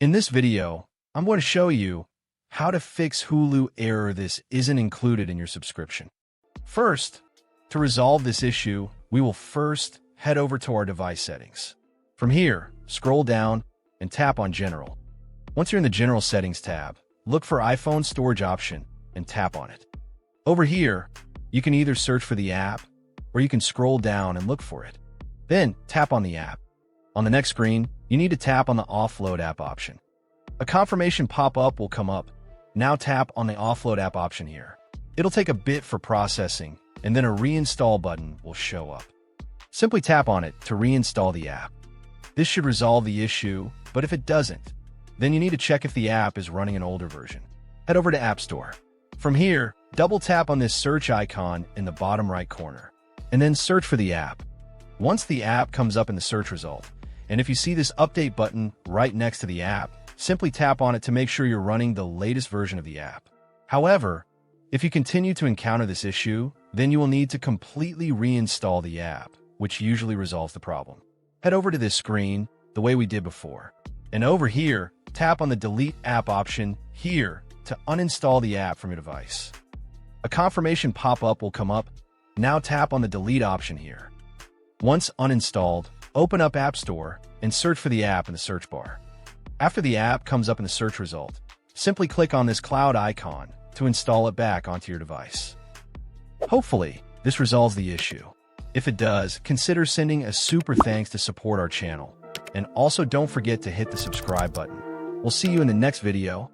In this video, I'm going to show you how to fix Hulu error this isn't included in your subscription. First, to resolve this issue, we will first head over to our device settings. From here, scroll down and tap on General. Once you're in the General Settings tab, look for iPhone Storage option and tap on it. Over here, you can either search for the app or you can scroll down and look for it. Then tap on the app. On the next screen, you need to tap on the Offload app option. A confirmation pop-up will come up. Now tap on the Offload app option here. It'll take a bit for processing, and then a reinstall button will show up. Simply tap on it to reinstall the app. This should resolve the issue, but if it doesn't, then you need to check if the app is running an older version. Head over to App Store. From here, double tap on this search icon in the bottom right corner, and then search for the app. Once the app comes up in the search result, and if you see this update button right next to the app, simply tap on it to make sure you're running the latest version of the app. However, if you continue to encounter this issue, then you will need to completely reinstall the app, which usually resolves the problem. Head over to this screen the way we did before, and over here, tap on the Delete App option here to uninstall the app from your device. A confirmation pop-up will come up. Now tap on the Delete option here. Once uninstalled, open up App Store and search for the app in the search bar. After the app comes up in the search result, simply click on this cloud icon to install it back onto your device. Hopefully, this resolves the issue. If it does, consider sending a super thanks to support our channel. And also don't forget to hit the subscribe button. We'll see you in the next video.